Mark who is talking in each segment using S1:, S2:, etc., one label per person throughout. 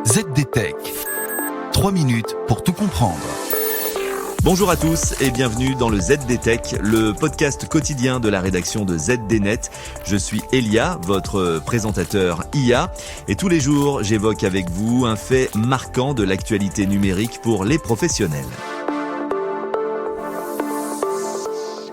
S1: ZDTech. 3 minutes pour tout comprendre.
S2: Bonjour à tous et bienvenue dans le ZDTech, le podcast quotidien de la rédaction de ZDNet. Je suis Elia, votre présentateur IA, et tous les jours j'évoque avec vous un fait marquant de l'actualité numérique pour les professionnels.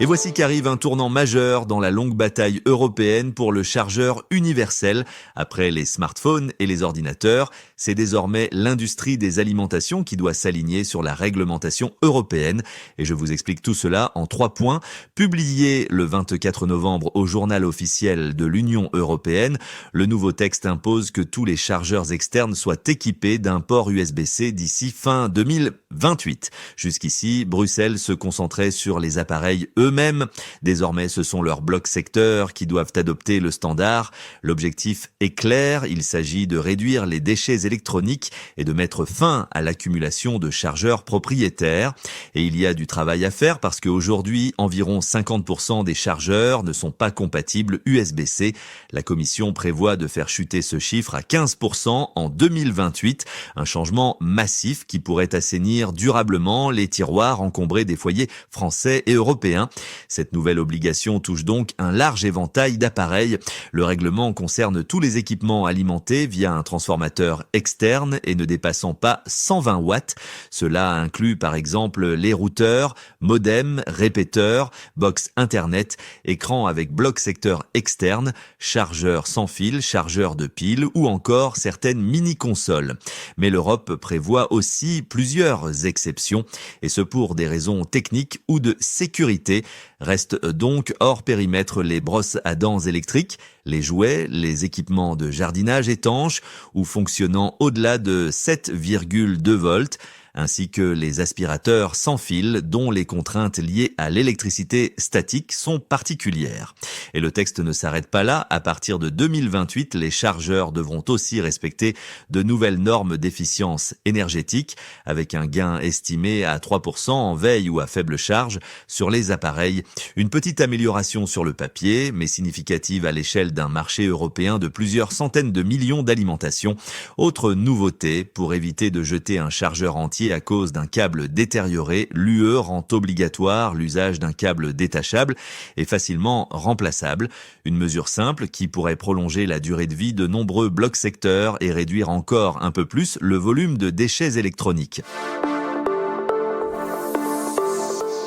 S2: Et voici qu'arrive un tournant majeur dans la longue bataille européenne pour le chargeur universel. Après les smartphones et les ordinateurs, c'est désormais l'industrie des alimentations qui doit s'aligner sur la réglementation européenne. Et je vous explique tout cela en 3 points. Publié le 24 novembre au journal officiel de l'Union européenne, le nouveau texte impose que tous les chargeurs externes soient équipés d'un port USB-C d'ici fin 2028. Jusqu'ici, Bruxelles se concentrait sur les appareils eux-mêmes. Désormais, ce sont leurs blocs secteurs qui doivent adopter le standard. L'objectif est clair, il s'agit de réduire les déchets électroniques et de mettre fin à l'accumulation de chargeurs propriétaires. Et il y a du travail à faire parce qu'aujourd'hui, environ 50% des chargeurs ne sont pas compatibles USB-C. La Commission prévoit de faire chuter ce chiffre à 15% en 2028, un changement massif qui pourrait assainir durablement les tiroirs encombrés des foyers français et européens. Cette nouvelle obligation touche donc un large éventail d'appareils. Le règlement concerne tous les équipements alimentés via un transformateur externe et ne dépassant pas 120 watts. Cela inclut par exemple les routeurs, modems, répéteurs, box internet, écran avec bloc secteur externe, chargeur sans fil, chargeur de pile ou encore certaines mini-consoles. Mais l'Europe prévoit aussi plusieurs exceptions et ce pour des raisons techniques ou de sécurité. Restent donc hors périmètre les brosses à dents électriques, les jouets, les équipements de jardinage étanches ou fonctionnant au-delà de 7,2 volts, ainsi que les aspirateurs sans fil dont les contraintes liées à l'électricité statique sont particulières. Et le texte ne s'arrête pas là. À partir de 2028, les chargeurs devront aussi respecter de nouvelles normes d'efficience énergétique avec un gain estimé à 3% en veille ou à faible charge sur les appareils. Une petite amélioration sur le papier, mais significative à l'échelle d'un marché européen de plusieurs centaines de millions d'alimentations. Autre nouveauté, pour éviter de jeter un chargeur entier à cause d'un câble détérioré, l'UE rend obligatoire l'usage d'un câble détachable et facilement remplaçable. Une mesure simple qui pourrait prolonger la durée de vie de nombreux blocs secteurs et réduire encore un peu plus le volume de déchets électroniques.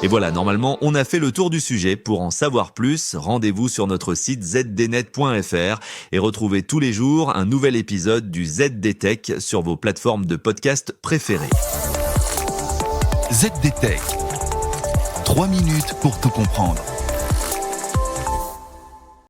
S2: Et voilà, normalement, on a fait le tour du sujet. Pour en savoir plus, rendez-vous sur notre site zdnet.fr et retrouvez tous les jours un nouvel épisode du ZDTech sur vos plateformes de podcast préférées.
S1: ZDTech. 3 minutes pour tout comprendre.